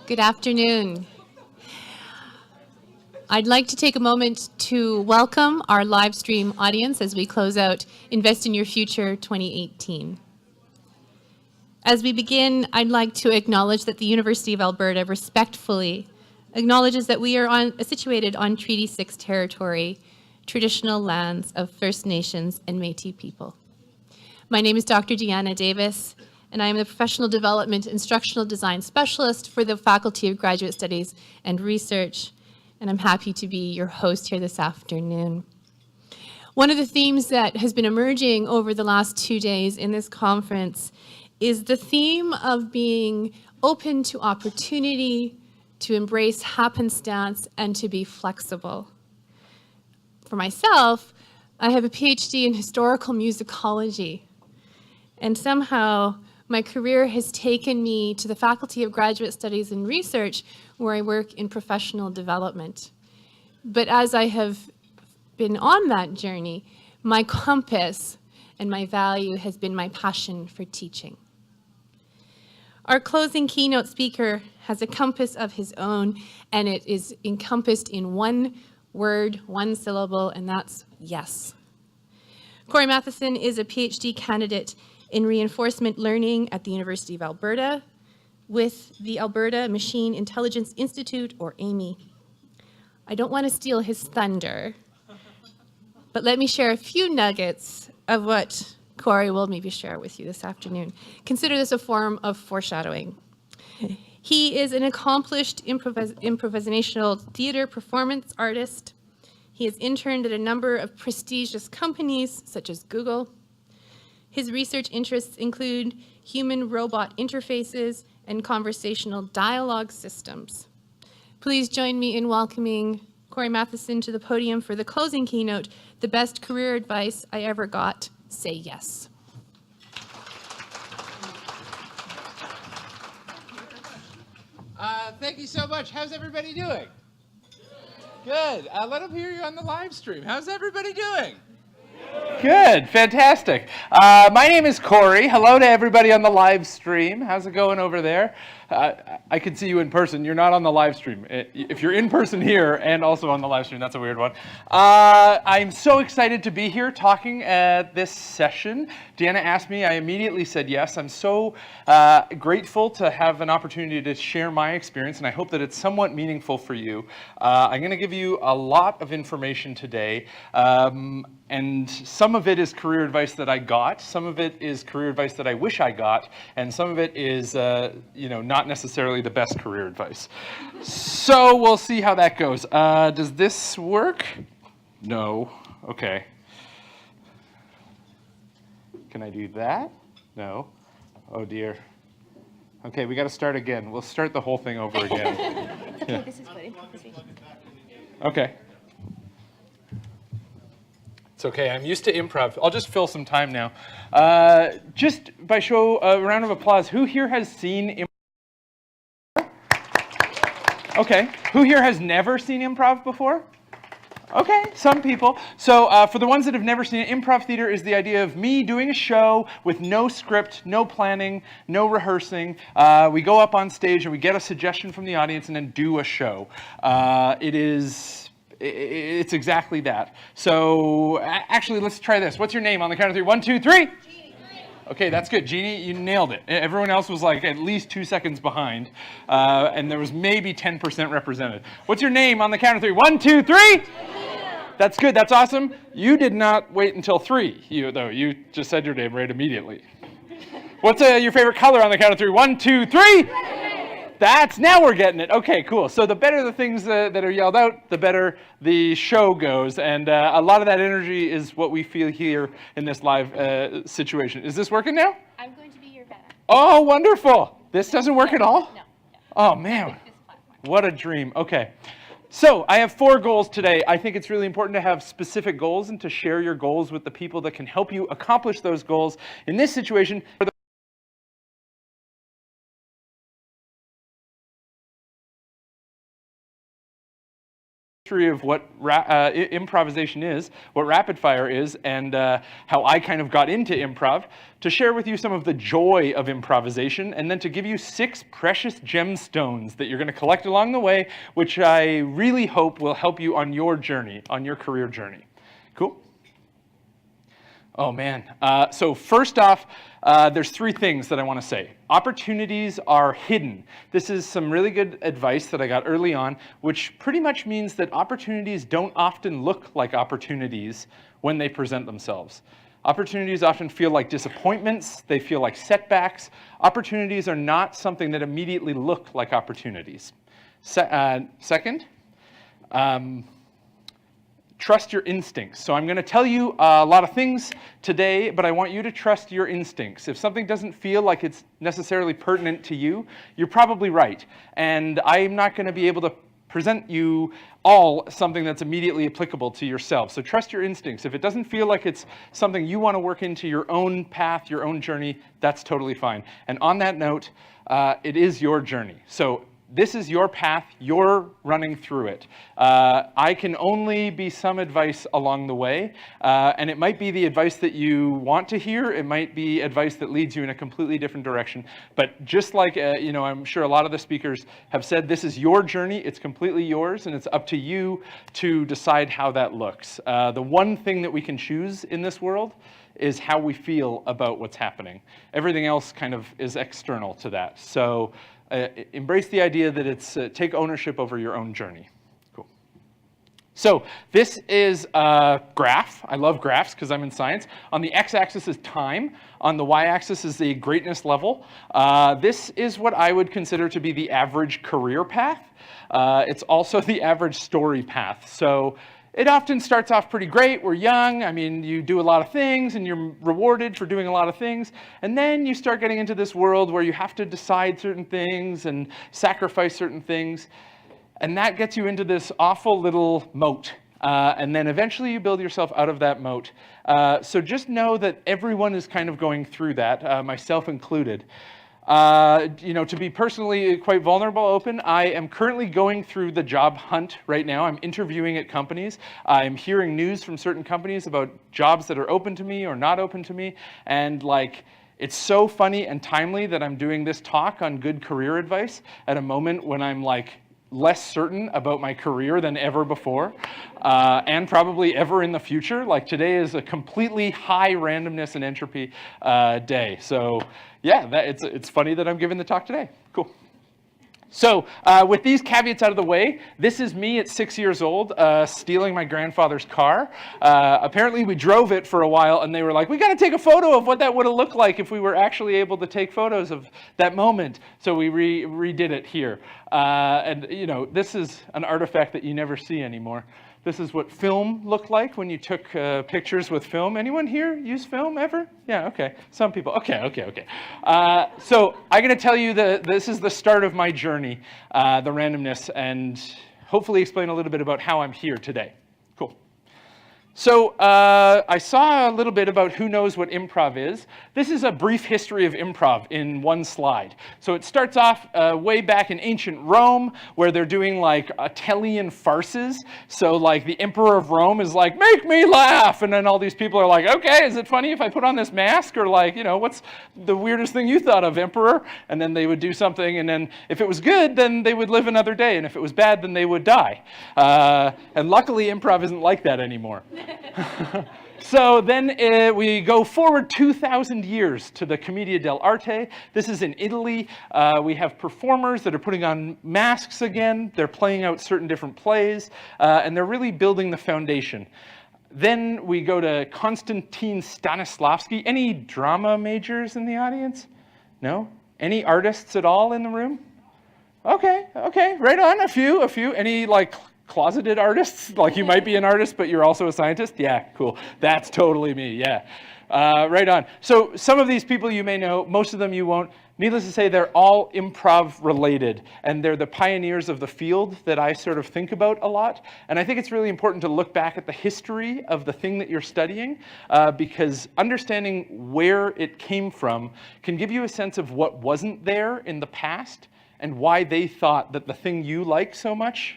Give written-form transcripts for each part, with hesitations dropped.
Good afternoon. I'd like to take a moment to welcome our live stream audience as we close out Invest in Your Future 2018. As we begin, I'd like to acknowledge that the University of Alberta respectfully acknowledges that we are situated on Treaty 6 territory, traditional lands of First Nations and Métis people. My name is Dr. Deanna Davis, and I am the Professional Development Instructional Design Specialist for the Faculty of Graduate Studies and Research, and I'm happy to be your host here this afternoon. One of the themes that has been emerging over the last 2 days in this conference is the theme of being open to opportunity, to embrace happenstance, and to be flexible. For myself, I have a PhD in historical musicology, and somehow my career has taken me to the Faculty of Graduate Studies and Research, where I work in professional development. But as I have been on that journey, my compass and my value has been my passion for teaching. Our closing keynote speaker has a compass of his own, and it is encompassed in one word, one syllable, and that's yes. Kory Mathewson is a PhD candidate in reinforcement learning at the University of Alberta with the Alberta Machine Intelligence Institute, or AMI. I don't want to steal his thunder, but let me share a few nuggets of what Kory will maybe share with you this afternoon. Consider this a form of foreshadowing. He is an accomplished improvisational theater performance artist. He has interned at a number of prestigious companies, such as Google. His research interests include human-robot interfaces and conversational dialogue systems. Please join me in welcoming Kory Mathewson to the podium for the closing keynote, The Best Career Advice I Ever Got, Say Yes. Thank you so much. How's everybody doing? Good. Let them hear you on the live stream. How's everybody doing? Good, fantastic. My name is Kory. Hello to everybody on the live stream. How's it going over there? I can see you in person. You're not on the live stream. If you're in person here and also on the live stream, that's a weird one. I'm so excited to be here talking at this session. Deanna asked me, I immediately said yes. I'm so grateful to have an opportunity to share my experience, and I hope that it's somewhat meaningful for you. I'm going to give you a lot of information today. And some of it is career advice that I got, some of it is career advice that I wish I got, and some of it is, not necessarily the best career advice. So we'll see how that goes. Does this work? No. Okay. Can I do that? No. Oh dear. Okay, we got to start again. We'll start the whole thing over again. It's okay, yeah. This is good improvisation. Okay. It's okay, I'm used to improv. I'll just fill some time now. Just by a round of applause, who here has seen improv? Okay, who here has never seen improv before? Okay, some people. So for the ones that have never seen it, improv theater is the idea of me doing a show with no script, no planning, no rehearsing. We go up on stage and we get a suggestion from the audience and then do a show. It's exactly that. So actually, let's try this. What's your name on the count of three? 1, 2, 3. Jeannie. Okay, that's good. Jeannie, you nailed it. Everyone else was like at least 2 seconds behind, and there was maybe 10% represented. What's your name on the count of three? 1, 2, 3. Yeah. That's good. That's awesome. You did not wait until 3, though. You just said your name right immediately. What's your favorite color on the count of three? 1, 2, 3. Now we're getting it. Okay, cool. So the better the things that are yelled out, the better the show goes. And a lot of that energy is what we feel here in this live situation. Is this working now? I'm going to be your vet. Oh, wonderful. This doesn't work at all? No. Oh, man. What a dream. Okay. So I have 4 goals today. I think it's really important to have specific goals and to share your goals with the people that can help you accomplish those goals. In this situation, history of what improvisation is, what rapid fire is, and how I kind of got into improv, to share with you some of the joy of improvisation, and then to give you 6 precious gemstones that you're going to collect along the way, which I really hope will help you on your journey, on your career journey. Cool? Oh man. So first off, there's 3 things that I want to say. Opportunities are hidden. This is some really good advice that I got early on, which pretty much means that opportunities don't often look like opportunities when they present themselves. Opportunities often feel like disappointments. They feel like setbacks. Opportunities are not something that immediately look like opportunities. Second, trust your instincts. So I'm going to tell you a lot of things today, but I want you to trust your instincts. If something doesn't feel like it's necessarily pertinent to you, you're probably right. And I'm not going to be able to present you all something that's immediately applicable to yourself. So trust your instincts. If it doesn't feel like it's something you want to work into your own path, your own journey, that's totally fine. And on that note, it is your journey. So this is your path, you're running through it. I can only be some advice along the way, and it might be the advice that you want to hear, it might be advice that leads you in a completely different direction, but just like, I'm sure a lot of the speakers have said, this is your journey, it's completely yours, and it's up to you to decide how that looks. The one thing that we can choose in this world is how we feel about what's happening. Everything else kind of is external to that. So embrace the idea that it's take ownership over your own journey. Cool. So this is a graph. I love graphs because I'm in science. On the x-axis is time. On the y-axis is the greatness level. This is what I would consider to be the average career path. It's also the average story path. So it often starts off pretty great. We're young. I mean, you do a lot of things and you're rewarded for doing a lot of things. And then you start getting into this world where you have to decide certain things and sacrifice certain things. And that gets you into this awful little moat. And then eventually you build yourself out of that moat. So just know that everyone is kind of going through that, myself included. To be personally quite vulnerable, open, I am currently going through the job hunt right now. I'm interviewing at companies. I'm hearing news from certain companies about jobs that are open to me or not open to me. And it's so funny and timely that I'm doing this talk on good career advice at a moment when I'm less certain about my career than ever before, and probably ever in the future. Today is a completely high randomness and entropy day. So yeah, it's funny that I'm giving the talk today. Cool. So with these caveats out of the way, this is me at 6 years old stealing my grandfather's car. Apparently we drove it for a while and they were like, we got to take a photo of what that would have looked like if we were actually able to take photos of that moment. So we redid it here. This is an artifact that you never see anymore. This is what film looked like when you took pictures with film. Anyone here use film ever? Yeah, okay. Some people. Okay. So I'm going to tell you that this is the start of my journey, the randomness, and hopefully explain a little bit about how I'm here today. Cool. So I saw a little bit about who knows what improv is. This is a brief history of improv in one slide. So it starts off way back in ancient Rome, where they're doing Attilian farces. So the Emperor of Rome is like, make me laugh. And then all these people are like, okay, is it funny if I put on this mask? Or what's the weirdest thing you thought of, Emperor? And then they would do something. And then if it was good, then they would live another day. And if it was bad, then they would die. And luckily, improv isn't like that anymore. So then we go forward 2,000 years to the Commedia dell'arte. This is in Italy. We have performers that are putting on masks again. They're playing out certain different plays, and they're really building the foundation. Then we go to Konstantin Stanislavski. Any drama majors in the audience? No? Any artists at all in the room? Okay, right on, a few. Any closeted artists? You might be an artist, but you're also a scientist? Yeah, cool. That's totally me, yeah. Right on. So some of these people you may know, most of them you won't. Needless to say, they're all improv related, and they're the pioneers of the field that I sort of think about a lot. And I think it's really important to look back at the history of the thing that you're studying, because understanding where it came from can give you a sense of what wasn't there in the past and why they thought that the thing you like so much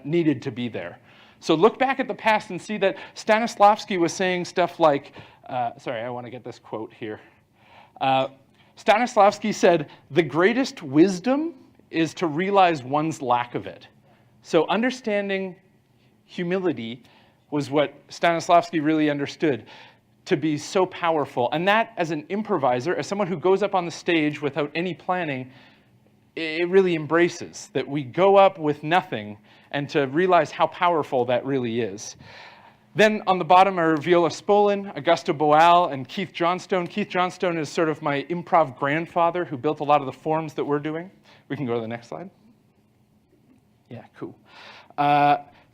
needed to be there. So look back at the past and see that Stanislavski was saying stuff like, sorry, I want to get this quote here. Stanislavski said, "The greatest wisdom is to realize one's lack of it." So understanding humility was what Stanislavski really understood to be so powerful. And that, as an improviser, as someone who goes up on the stage without any planning, it really embraces that we go up with nothing, and to realize how powerful that really is. Then on the bottom are Viola Spolin, Augusta Boal, and Keith Johnstone. Keith Johnstone is sort of my improv grandfather who built a lot of the forms that we're doing. We can go to the next slide. Yeah, cool.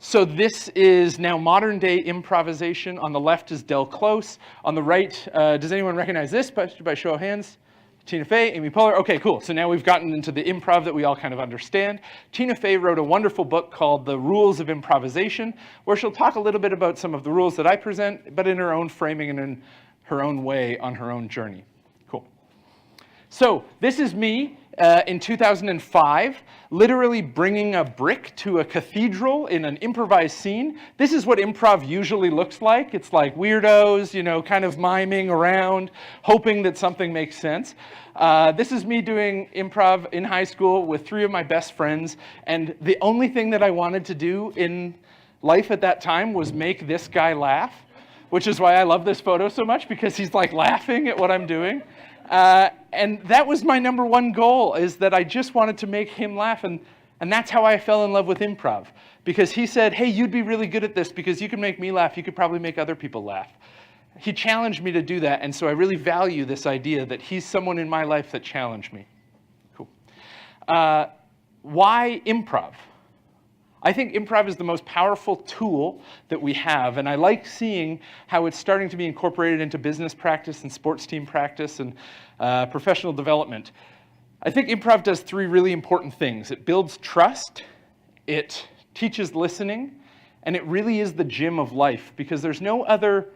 So this is now modern day improvisation. On the left is Del Close. On the right, does anyone recognize this by show of hands? Tina Fey, Amy Poehler. Okay, cool. So now we've gotten into the improv that we all kind of understand. Tina Fey wrote a wonderful book called The Rules of Improvisation, where she'll talk a little bit about some of the rules that I present, but in her own framing and in her own way on her own journey. Cool. So this is me in 2005, literally bringing a brick to a cathedral in an improvised scene. This is what improv usually looks like. It's like weirdos, you know, kind of miming around, hoping that something makes sense. This is me doing improv in high school with 3 of my best friends, and the only thing that I wanted to do in life at that time was make this guy laugh, which is why I love this photo so much, because he's like laughing at what I'm doing. And that was my number one goal, is that I just wanted to make him laugh. And that's how I fell in love with improv. Because he said, hey, you'd be really good at this because you can make me laugh. You could probably make other people laugh. He challenged me to do that. And so I really value this idea that he's someone in my life that challenged me. Cool. Why improv? I think improv is the most powerful tool that we have, and I like seeing how it's starting to be incorporated into business practice and sports team practice and professional development. I think improv does 3 really important things. It builds trust, it teaches listening, and it really is the gym of life, because there's no other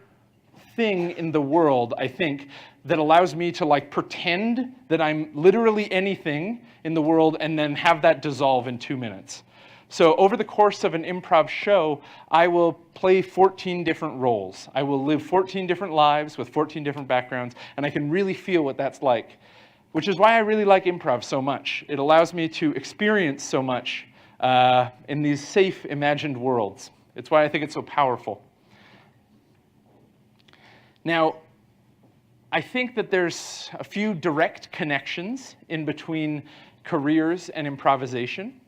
thing in the world, I think, that allows me to like pretend that I'm literally anything in the world and then have that dissolve in 2 minutes. So over the course of an improv show, I will play 14 different roles. I will live 14 different lives with 14 different backgrounds, and I can really feel what that's like, which is why I really like improv so much. It allows me to experience so much in these safe, imagined worlds. It's why I think it's so powerful. Now, I think that there's a few direct connections in between careers and improvisation.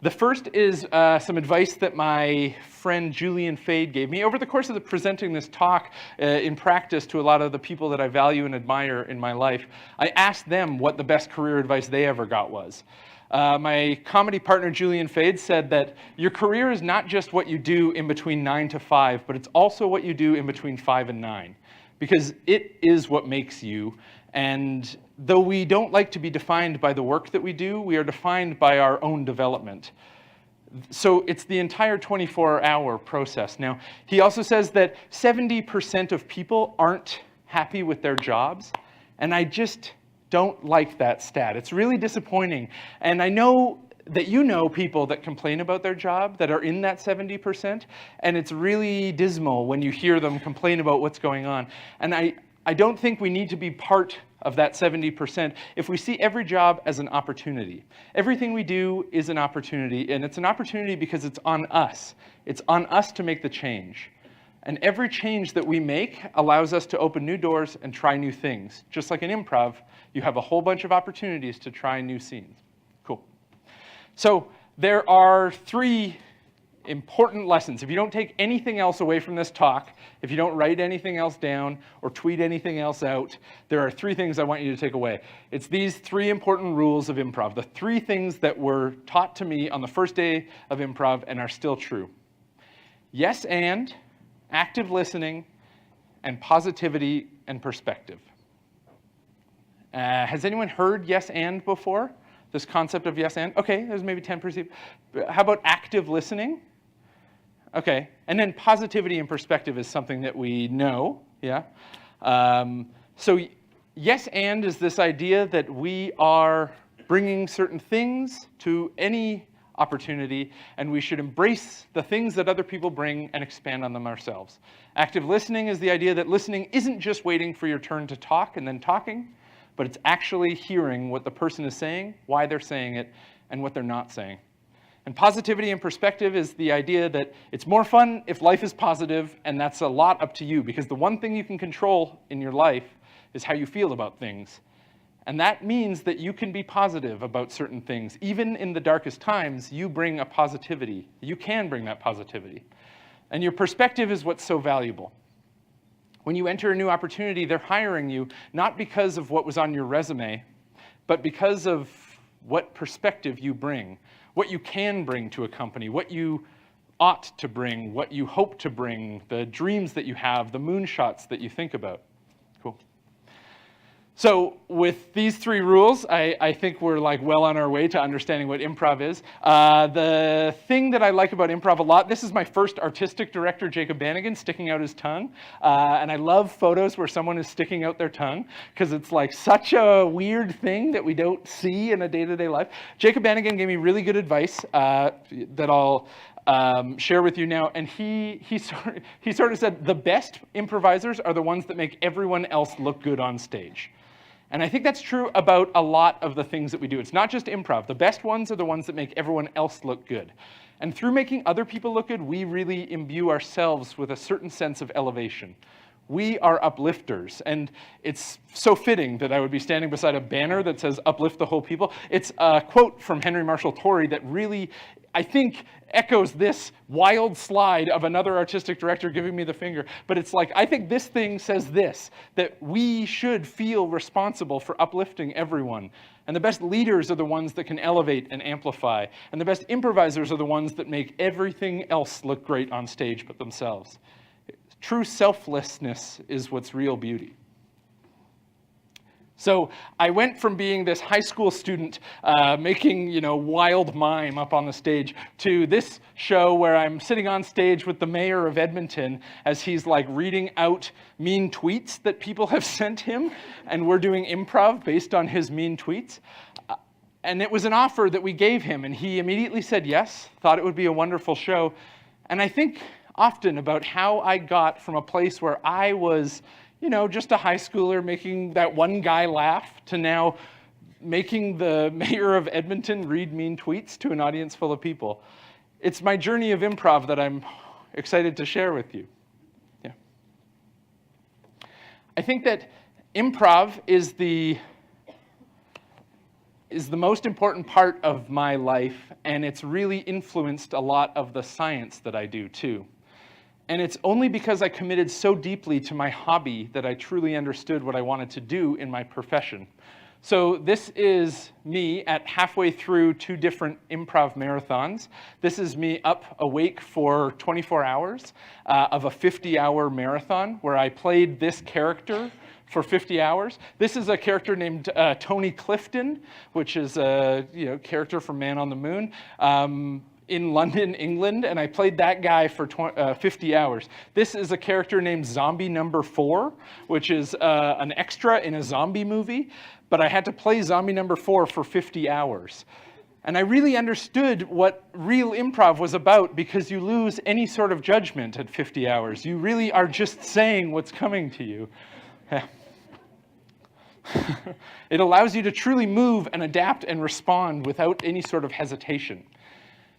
The first is some advice that my friend Julian Fade gave me. Over the course of presenting this talk in practice to a lot of the people that I value and admire in my life, I asked them what the best career advice they ever got was. My comedy partner Julian Fade said that your career is not just what you do in between 9 to 5, but it's also what you do in between 5 and 9. Because it is what makes you. And though we don't like to be defined by the work that we do, we are defined by our own development. So it's the entire 24-hour process. Now, he also says that 70% of people aren't happy with their jobs, and I just don't like that stat. It's really disappointing. And I know that you know people that complain about their job that are in that 70%, and it's really dismal when you hear them complain about what's going on. And I don't think we need to be part of that 70% if we see every job as an opportunity. Everything we do is an opportunity, and it's an opportunity because it's on us. It's on us to make the change. And every change that we make allows us to open new doors and try new things. Just like in improv, you have a whole bunch of opportunities to try new scenes. Cool. So there are 3 important lessons. If you don't take anything else away from this talk, if you don't write anything else down or tweet anything else out, there are 3 things I want you to take away. It's these 3 important rules of improv, the 3 things that were taught to me on the first day of improv and are still true. Yes and, active listening, and positivity and perspective. Has anyone heard yes and before? This concept of yes and? Okay, there's maybe 10%. How about active listening? Okay, and then positivity and perspective is something that we know, yeah? So yes and is this idea that we are bringing certain things to any opportunity, and we should embrace the things that other people bring and expand on them ourselves. Active listening is the idea that listening isn't just waiting for your turn to talk and then talking, but it's actually hearing what the person is saying, why they're saying it, and what they're not saying. And positivity and perspective is the idea that it's more fun if life is positive, and that's a lot up to you, because the one thing you can control in your life is how you feel about things. And that means that you can be positive about certain things. Even in the darkest times, you bring a positivity. You can bring that positivity. And your perspective is what's so valuable. When you enter a new opportunity, they're hiring you not because of what was on your resume, but because of what perspective you bring, what you can bring to a company, what you ought to bring, what you hope to bring, the dreams that you have, the moonshots that you think about. Cool. So with these 3 rules, I think we're like well on our way to understanding what improv is. The thing that I like about improv a lot, this is my first artistic director, Jacob Bannigan, sticking out his tongue. And I love photos where someone is sticking out their tongue, because it's like such a weird thing that we don't see in a day-to-day life. Jacob Bannigan gave me really good advice that I'll share with you now. And he sort of said, the best improvisers are the ones that make everyone else look good on stage. And I think that's true about a lot of the things that we do. It's not just improv. The best ones are the ones that make everyone else look good. And through making other people look good, we really imbue ourselves with a certain sense of elevation. We are uplifters, and it's so fitting that I would be standing beside a banner that says uplift the whole people. It's a quote from Henry Marshall Tory that really, I think, echoes this wild slide of another artistic director giving me the finger. But it's like, I think this thing says this, that we should feel responsible for uplifting everyone. And the best leaders are the ones that can elevate and amplify. And the best improvisers are the ones that make everything else look great on stage but themselves. True selflessness is what's real beauty. So I went from being this high school student making, wild mime up on the stage to this show where I'm sitting on stage with the Mayor of Edmonton as he's like reading out mean tweets that people have sent him, and we're doing improv based on his mean tweets. And it was an offer that we gave him, and he immediately said yes, thought it would be a wonderful show. And I think often about how I got from a place where I was, just a high schooler making that one guy laugh to now making the Mayor of Edmonton read mean tweets to an audience full of people. It's my journey of improv that I'm excited to share with you. Yeah. I think that improv is the most important part of my life, and it's really influenced a lot of the science that I do too. And it's only because I committed so deeply to my hobby that I truly understood what I wanted to do in my profession. So this is me at halfway through 2 different improv marathons. This is me up awake for 24 hours of a 50-hour marathon where I played this character for 50 hours. This is a character named Tony Clifton, which is a character from Man on the Moon. In London, England, and I played that guy for 50 hours. This is a character named Zombie Number 4, which is an extra in a zombie movie, but I had to play Zombie Number 4 for 50 hours. And I really understood what real improv was about, because you lose any sort of judgment at 50 hours. You really are just saying what's coming to you. It allows you to truly move and adapt and respond without any sort of hesitation.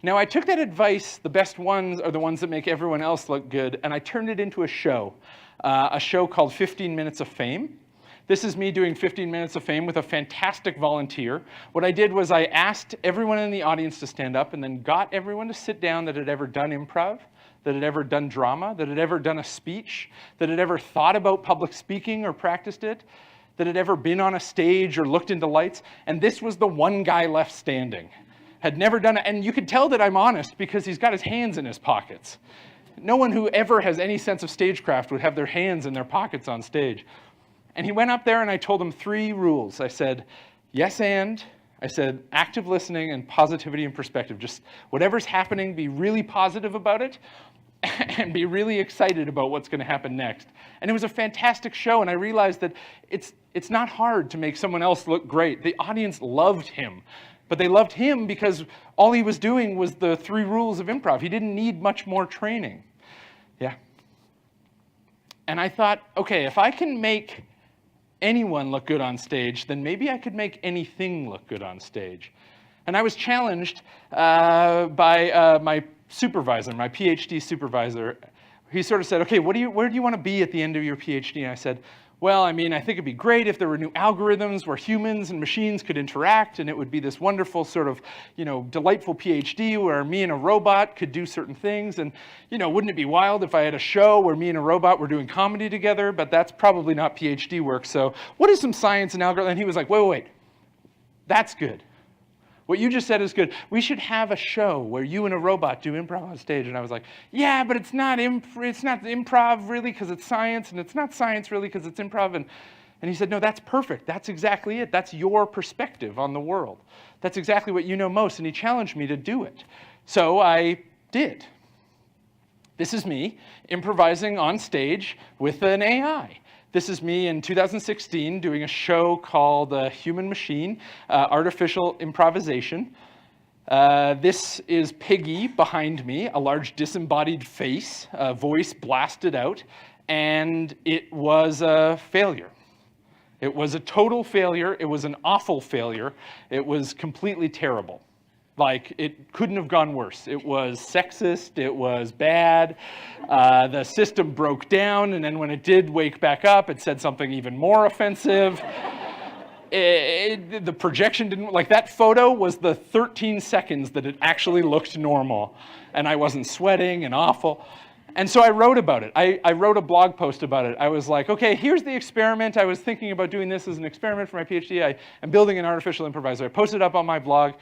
Now, I took that advice, the best ones are the ones that make everyone else look good, and I turned it into a show called 15 Minutes of Fame. This is me doing 15 Minutes of Fame with a fantastic volunteer. What I did was I asked everyone in the audience to stand up and then got everyone to sit down that had ever done improv, that had ever done drama, that had ever done a speech, that had ever thought about public speaking or practiced it, that had ever been on a stage or looked into lights, and this was the one guy left standing. Had never done it, and you could tell that I'm honest because he's got his hands in his pockets. No one who ever has any sense of stagecraft would have their hands in their pockets on stage. And he went up there and I told him 3 rules. I said, yes and, I said active listening and positivity and perspective. Just whatever's happening, be really positive about it and be really excited about what's going to happen next. And it was a fantastic show, and I realized that it's not hard to make someone else look great. The audience loved him. But they loved him because all he was doing was the 3 rules of improv. He didn't need much more training. Yeah. And I thought, okay, if I can make anyone look good on stage, then maybe I could make anything look good on stage. And I was challenged by my supervisor, my PhD supervisor. He sort of said, okay, where do you want to be at the end of your PhD? And I said, well, I mean, I think it'd be great if there were new algorithms where humans and machines could interact, and it would be this wonderful sort of, delightful PhD where me and a robot could do certain things. And, wouldn't it be wild if I had a show where me and a robot were doing comedy together? But that's probably not PhD work. So what is some science and algorithm? And he was like, wait. That's good. What you just said is good. We should have a show where you and a robot do improv on stage. And I was like, yeah, but it's not improv really because it's science, and it's not science really because it's improv. And he said, no, that's perfect. That's exactly it. That's your perspective on the world. That's exactly what you know most. And he challenged me to do it. So I did. This is me improvising on stage with an AI. This is me in 2016 doing a show called Human Machine, Artificial Improvisation. This is Piggy behind me, a large disembodied face, voice blasted out, and it was a failure. It was a total failure. It was an awful failure. It was completely terrible. Like, it couldn't have gone worse. It was sexist, it was bad, the system broke down, and then when it did wake back up, it said something even more offensive. The projection didn't, that photo was the 13 seconds that it actually looked normal, and I wasn't sweating and awful. And so I wrote about it. I wrote a blog post about it. I was like, okay, here's the experiment. I was thinking about doing this as an experiment for my PhD. I'm building an artificial improviser. I posted it up on my blog,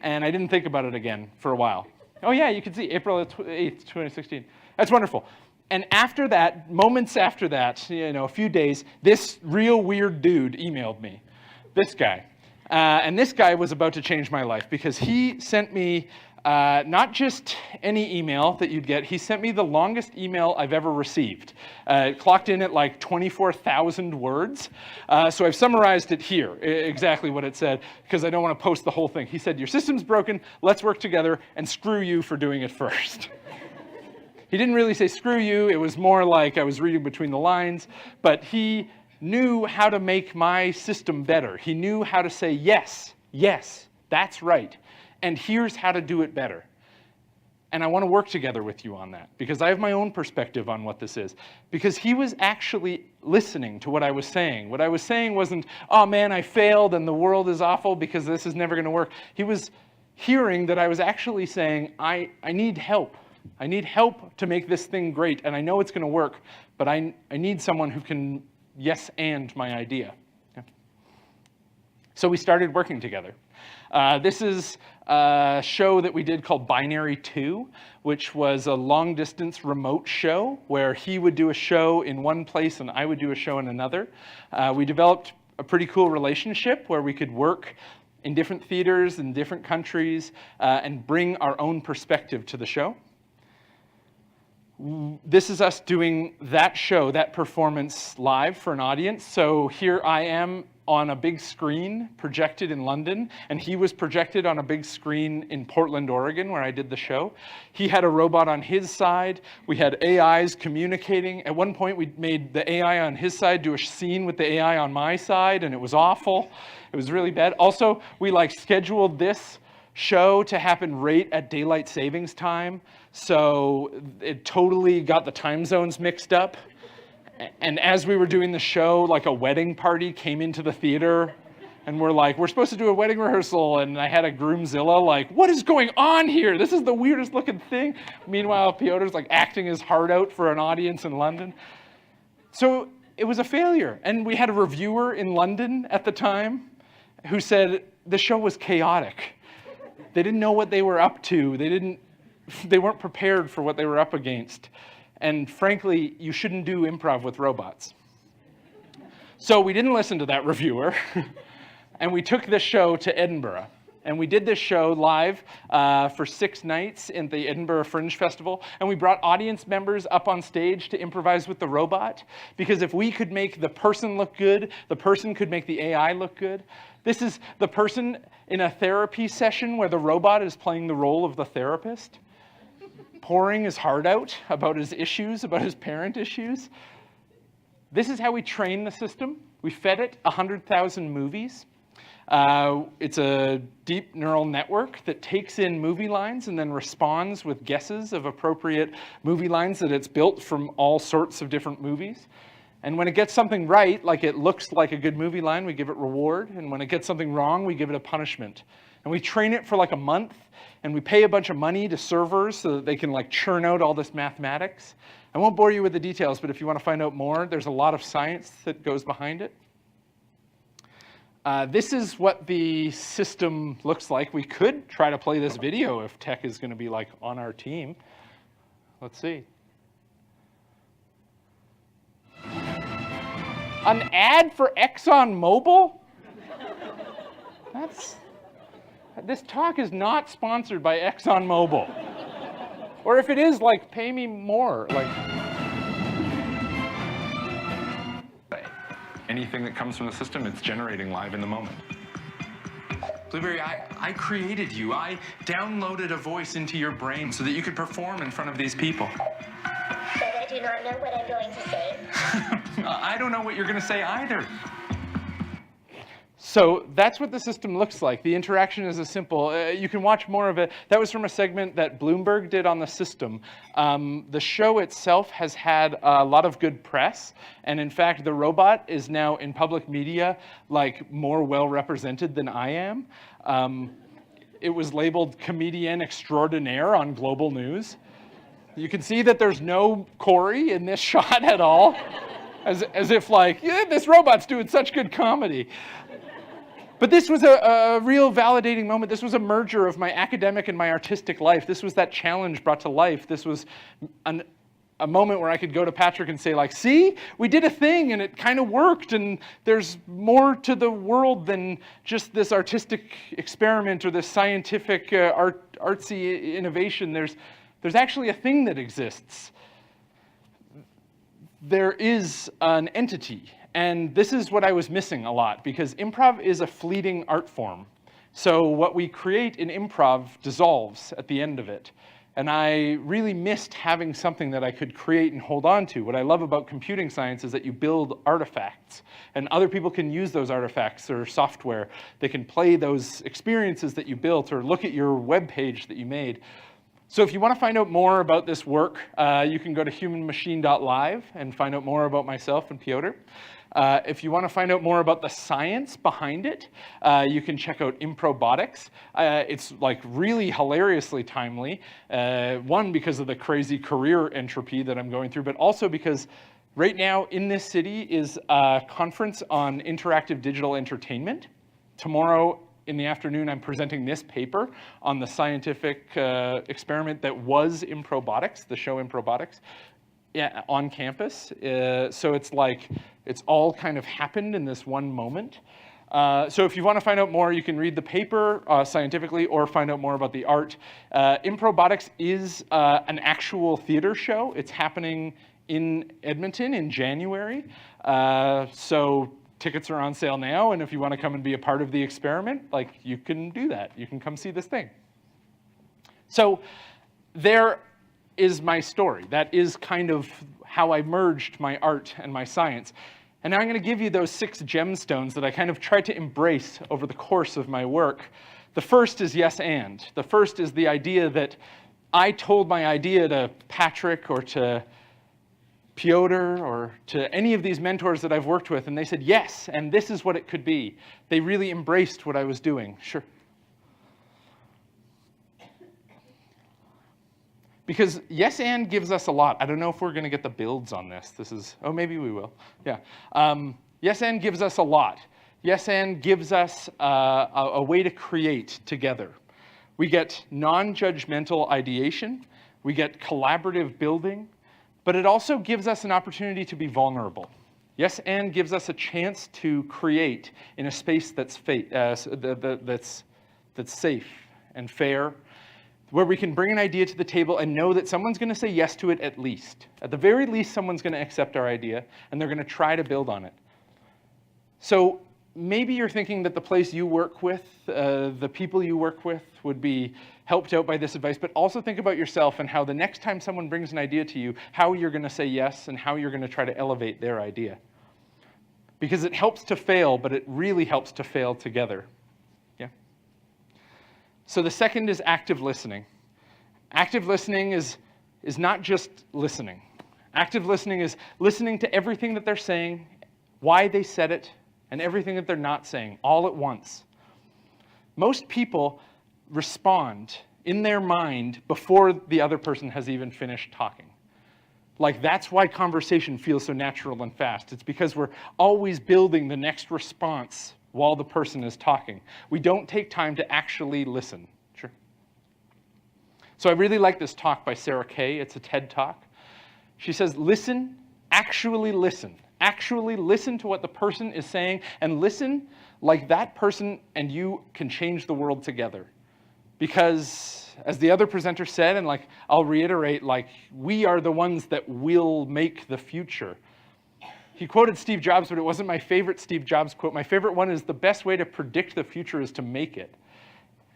and I didn't think about it again for a while. Oh yeah, you can see April 8th, 2016. That's wonderful. And after that, moments after that, a few days, this real weird dude emailed me. This guy. And this guy was about to change my life because he sent me not just any email that you'd get, he sent me the longest email I've ever received. It clocked in at 24,000 words. So I've summarized it here, exactly what it said, because I don't want to post the whole thing. He said, your system's broken, let's work together, and screw you for doing it first. He didn't really say screw you, it was more like I was reading between the lines, but he knew how to make my system better. He knew how to say, yes, that's right. And here's how to do it better. And I want to work together with you on that because I have my own perspective on what this is. Because he was actually listening to what I was saying. What I was saying wasn't, oh man, I failed and the world is awful because this is never going to work. He was hearing that I was actually saying, I need help. I need help to make this thing great. And I know it's going to work, but I need someone who can yes and my idea. Yeah. So we started working together. This is a show that we did called Binary 2, which was a long-distance remote show where he would do a show in one place and I would do a show in another. We developed a pretty cool relationship where we could work in different theaters in different countries and bring our own perspective to the show. This is us doing that show, that performance live for an audience. So here I am on a big screen projected in London, and he was projected on a big screen in Portland, Oregon, where I did the show. He had a robot on his side. We had AIs communicating. At one point, we made the AI on his side do a scene with the AI on my side, and it was awful. It was really bad. Also, we scheduled this show to happen right at daylight savings time, so it totally got the time zones mixed up. And as we were doing the show, a wedding party came into the theater, and we're supposed to do a wedding rehearsal, and I had a groomzilla what is going on here? This is the weirdest looking thing. Meanwhile, Piotr's acting his heart out for an audience in London. So it was a failure. And we had a reviewer in London at the time who said the show was chaotic. They didn't know what they were up to. They weren't prepared for what they were up against. And frankly, you shouldn't do improv with robots. So we didn't listen to that reviewer, and we took this show to Edinburgh. And we did this show live for 6 nights in the Edinburgh Fringe Festival. And we brought audience members up on stage to improvise with the robot. Because if we could make the person look good, the person could make the AI look good. This is the person in a therapy session where the robot is playing the role of the therapist, pouring his heart out about his issues, about his parent issues. This is how we train the system. We fed it 100,000 movies. It's a deep neural network that takes in movie lines and then responds with guesses of appropriate movie lines that it's built from all sorts of different movies. And when it gets something right, like it looks like a good movie line, we give it reward. And when it gets something wrong, we give it a punishment. And we train it for like a month, and we pay a bunch of money to servers so that they can like churn out all this mathematics. I won't bore you with the details, but if you want to find out more, there's a lot of science that goes behind it. This is what the system looks like. We could try to play this video if tech is going to be like on our team. Let's see. An ad for ExxonMobil? This talk is not sponsored by ExxonMobil. Or if it is, like, pay me more. Like, anything that comes from the system, it's generating live in the moment. Blueberry, I created you. I downloaded a voice into your brain so that you could perform in front of these people. But I do not know what I'm going to say. I don't know what you're going to say either. so that's what the system looks like. The interaction is as simple. You can watch more of it. That was from a segment that Bloomberg did on the system. The show itself has had a lot of good press. And in fact, the robot is now in public media, like more well represented than I am. It was labeled comedian extraordinaire on Global News. You can see that there's no Kory in this shot at all, as if like, yeah, this robot's doing such good comedy. But this was a real validating moment. This was a merger of my academic and my artistic life. This was that challenge brought to life. This was a moment where I could go to Patrick and say, like, see, we did a thing and it kind of worked, and there's more to the world than just this artistic experiment or this scientific artsy innovation. There's actually a thing that exists. There is an entity. And this is what I was missing a lot, because improv is a fleeting art form. So what we create in improv dissolves at the end of it. And I really missed having something that I could create and hold on to. What I love about computing science is that you build artifacts, and other people can use those artifacts or software. They can play those experiences that you built or look at your web page that you made. So if you want to find out more about this work, you can go to humanmachine.live and find out more about myself and Piotr. If you want to find out more about the science behind it, you can check out Improbotics. It's like really hilariously timely. One, because of the crazy career entropy that I'm going through, but also because right now in this city is a conference on interactive digital entertainment. Tomorrow in the afternoon, I'm presenting this paper on the scientific experiment that was Improbotics, the show Improbotics, on campus. So it's like, it's all kind of happened in this one moment. So if you want to find out more, you can read the paper scientifically or find out more about the art. Improbotics is an actual theater show. It's happening in Edmonton in January. So tickets are on sale now, and if you want to come and be a part of the experiment, like, you can do that. You can come see this thing. So there is my story. That is kind of how I merged my art and my science. And now I'm going to give you those 6 gemstones that I kind of tried to embrace over the course of my work. The first is yes and. The first is the idea that I told my idea to Patrick or to Piotr or to any of these mentors that I've worked with, and they said yes, and this is what it could be. They really embraced what I was doing. Sure. Because yes and gives us a lot. I don't know if we're going to get the builds on this. This is, oh, maybe we will. Yeah. Yes and gives us a lot. Yes and gives us a way to create together. We get non-judgmental ideation. We get collaborative building. But it also gives us an opportunity to be vulnerable. Yes and gives us a chance to create in a space that's safe and fair, where we can bring an idea to the table and know that someone's going to say yes to it at least. At the very least, someone's going to accept our idea, and they're going to try to build on it. So maybe you're thinking that the place you work with, the people you work with would be helped out by this advice, but also think about yourself and how the next time someone brings an idea to you, how you're going to say yes and how you're going to try to elevate their idea. Because it helps to fail, but it really helps to fail together. Yeah. So the second is active listening. Active listening is not just listening. Active listening is listening to everything that they're saying, why they said it, and everything that they're not saying, all at once. Most people respond in their mind before the other person has even finished talking. Like, that's why conversation feels so natural and fast. It's because we're always building the next response while the person is talking. We don't take time to actually listen. Sure. So I really like this talk by Sarah Kay. It's a TED talk. She says, listen, actually listen. Actually listen to what the person is saying, and listen like that person and you can change the world together. Because, as the other presenter said, and like I'll reiterate, like, we are the ones that will make the future. He quoted Steve Jobs, but it wasn't my favorite Steve Jobs quote. My favorite one is, the best way to predict the future is to make it.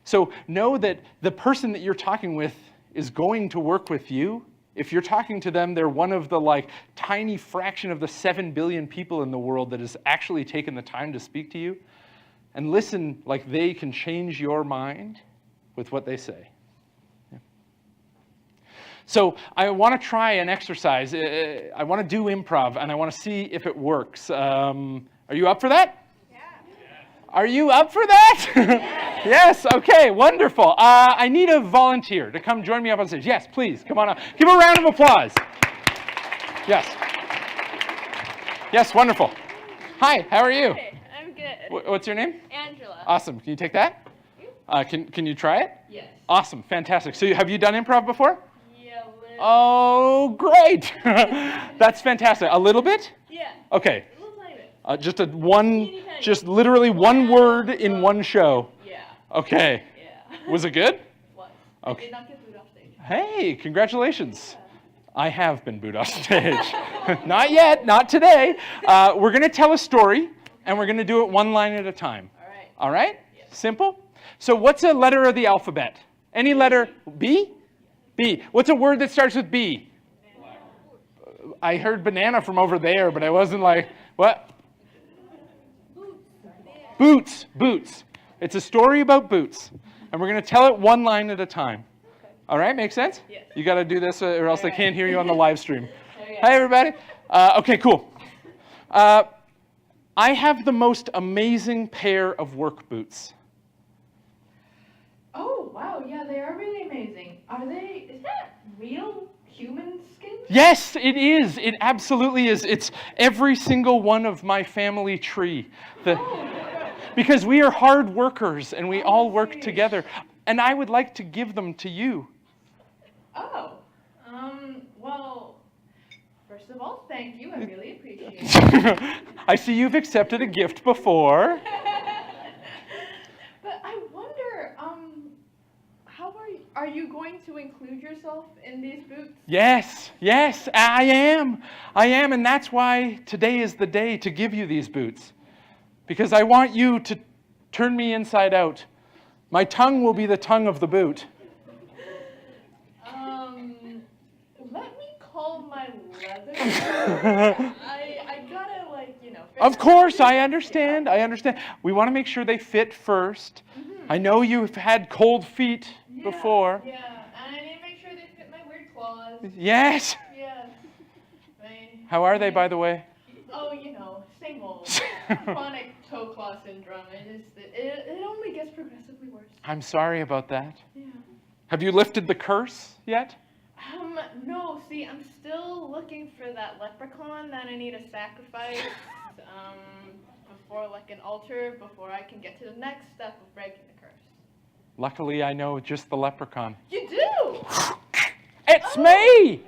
So know that the person that you're talking with is going to work with you. If you're talking to them, they're one of the like tiny fraction of the 7 billion people in the world that has actually taken the time to speak to you. And listen like they can change your mind with what they say. Yeah. So I want to try an exercise. I want to do improv, and I want to see if it works. Are you up for that? Yeah. Are you up for that? Yeah. Yes, okay, wonderful. I need a volunteer to come join me up on stage. Yes, please, come on up. Give a round of applause. Yes. Yes, wonderful. Hi, how are you? Hey, I'm good. What's your name? Angela. Awesome. Can you take that? Can you try it? Yes. Awesome, fantastic. So have you done improv before? Yeah, a little. Oh, great. That's fantastic. A little bit? Yeah. Okay. A little tiny bit. Just literally one word in one show. Yeah. Okay. Yeah. Was it good? What? Okay. I did not get booed off stage. Hey, congratulations. I have been booed off stage. Not yet, not today. We're going to tell a story, and we're going to do it one line at a time. All right. All right? Yes. Simple? So what's a letter of the alphabet? Any letter? B? B. What's a word that starts with B? I heard banana from over there, but I wasn't like, what? Boots. Boots. It's a story about boots. And we're going to tell it one line at a time. Okay. All right? Make sense? Yes. You got to do this or else they can't hear you on the live stream. Okay. Hi, everybody. Okay, cool. I have the most amazing pair of work boots. Oh, wow, yeah, they are really amazing. Is that real human skin? Yes, it is. It absolutely is. It's every single one of my family tree. Because we are hard workers and we all work together. And I would like to give them to you. Oh, well, first of all, thank you. I really appreciate it. I see you've accepted a gift before. But I wonder, how are you going to include yourself in these boots? Yes, I am, and that's why today is the day to give you these boots. Because I want you to turn me inside out. My tongue will be the tongue of the boot. Let me call my leather. I gotta, Of course, I understand. We want to make sure they fit first. Mm-hmm. I know you've had cold feet before. Yeah, and I need to make sure they fit my weird claws. Yes. Yeah. How are they, by the way? Oh, same old. Chronic toe claw syndrome. It only gets progressively worse. I'm sorry about that. Yeah. Have you lifted the curse yet? No, see, I'm still looking for that leprechaun that I need to sacrifice before, an altar, before I can get to the next step of breaking the curse. Luckily, I know just the leprechaun. You do? It's me!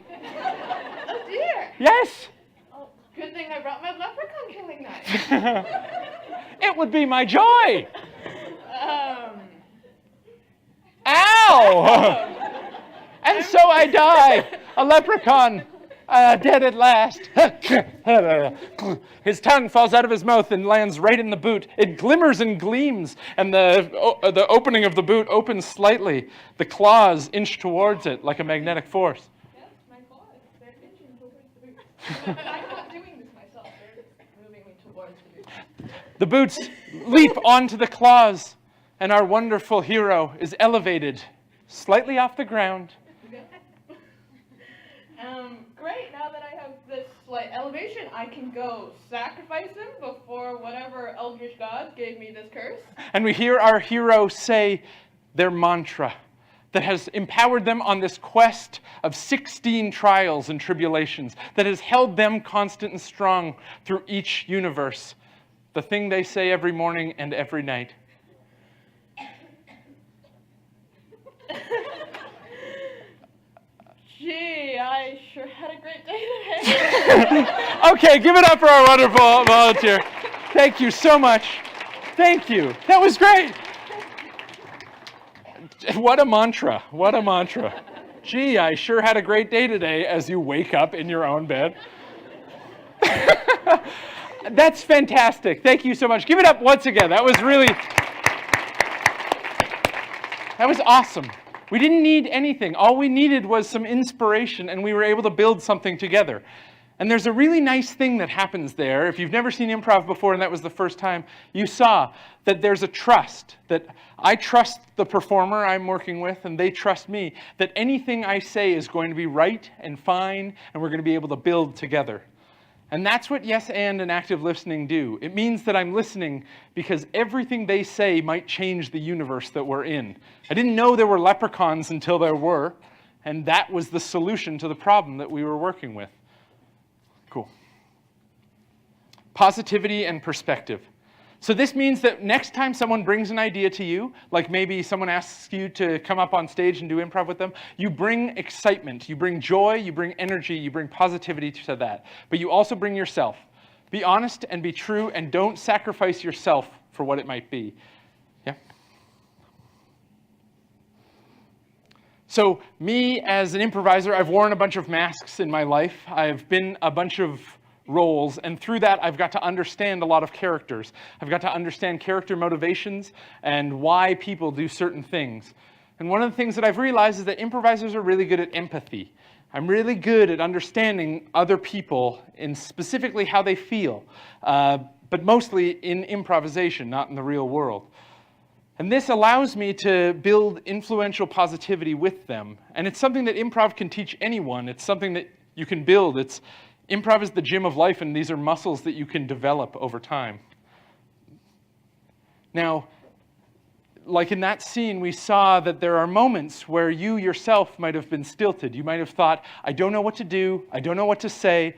Oh, dear. Yes! Oh, good thing I brought my leprechaun killing knife. It would be my joy! Ow! And so I die, a leprechaun. Dead at last. His tongue falls out of his mouth and lands right in the boot. It glimmers and gleams, and the opening of the boot opens slightly. The claws inch towards it like a magnetic force. Yes, my claws. They're inching towards the boot. But I'm not doing this myself. They're moving me towards the boot. The boots leap onto the claws, and our wonderful hero is elevated slightly off the ground. Great, now that I have this slight elevation, I can go sacrifice him before whatever eldritch gods gave me this curse. And we hear our hero say their mantra that has empowered them on this quest of 16 trials and tribulations, that has held them constant and strong through each universe. The thing they say every morning and every night. Gee, I sure had a great day today. Okay, give it up for our wonderful volunteer. Thank you so much. Thank you. That was great. What a mantra. What a mantra. Gee, I sure had a great day today as you wake up in your own bed. That's fantastic. Thank you so much. Give it up once again. That was awesome. We didn't need anything. All we needed was some inspiration, and we were able to build something together. And there's a really nice thing that happens there. If you've never seen improv before, and that was the first time, you saw that there's a trust, that I trust the performer I'm working with, and they trust me, that anything I say is going to be right and fine, and we're going to be able to build together. And that's what yes and active listening do. It means that I'm listening because everything they say might change the universe that we're in. I didn't know there were leprechauns until there were, and that was the solution to the problem that we were working with. Cool. Positivity and perspective. So this means that next time someone brings an idea to you, like maybe someone asks you to come up on stage and do improv with them, you bring excitement, you bring joy, you bring energy, you bring positivity to that. But you also bring yourself. Be honest and be true, and don't sacrifice yourself for what it might be. Yeah? So me as an improviser, I've worn a bunch of masks in my life. I've been a bunch of roles, and through that I've got to understand a lot of characters. I've got to understand character motivations and why people do certain things. And one of the things that I've realized is that improvisers are really good at empathy. I'm really good at understanding other people and specifically how they feel, but mostly in improvisation, not in the real world. And this allows me to build influential positivity with them. And it's something that improv can teach anyone. It's something that you can build. Improv is the gym of life, and these are muscles that you can develop over time. Now, like in that scene, we saw that there are moments where you yourself might have been stilted. You might have thought, I don't know what to do, I don't know what to say,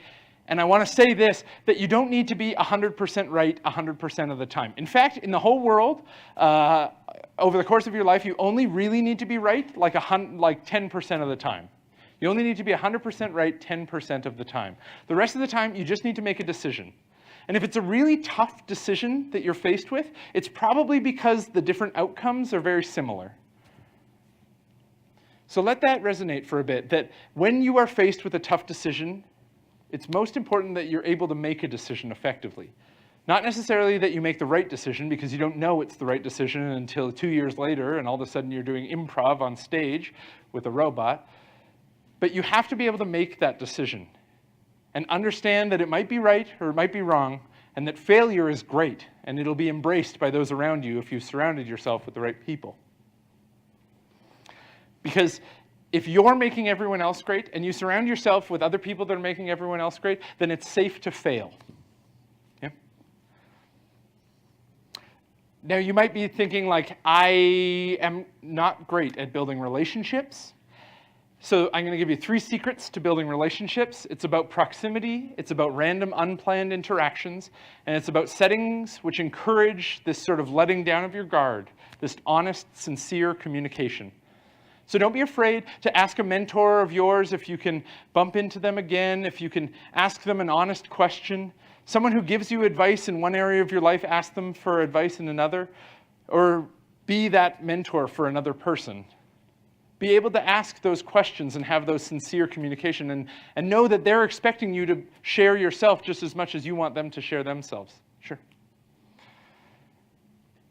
and I want to say this, that you don't need to be 100% right 100% of the time. In fact, in the whole world, over the course of your life, you only really need to be right like 10% of the time. You only need to be 100% right 10% of the time. The rest of the time, you just need to make a decision. And if it's a really tough decision that you're faced with, it's probably because the different outcomes are very similar. So let that resonate for a bit, that when you are faced with a tough decision, it's most important that you're able to make a decision effectively. Not necessarily that you make the right decision, because you don't know it's the right decision until 2 years later, and all of a sudden you're doing improv on stage with a robot. But you have to be able to make that decision and understand that it might be right or it might be wrong, and that failure is great, and it'll be embraced by those around you if you've surrounded yourself with the right people. Because if you're making everyone else great and you surround yourself with other people that are making everyone else great, then it's safe to fail. Yeah? Now you might be thinking like, I am not great at building relationships. So I'm going to give you 3 secrets to building relationships. It's about proximity, it's about random unplanned interactions, and it's about settings which encourage this sort of letting down of your guard, this honest, sincere communication. So don't be afraid to ask a mentor of yours if you can bump into them again, if you can ask them an honest question. Someone who gives you advice in one area of your life, ask them for advice in another, or be that mentor for another person. be able to ask those questions and have those sincere communication and know that they're expecting you to share yourself just as much as you want them to share themselves. Sure.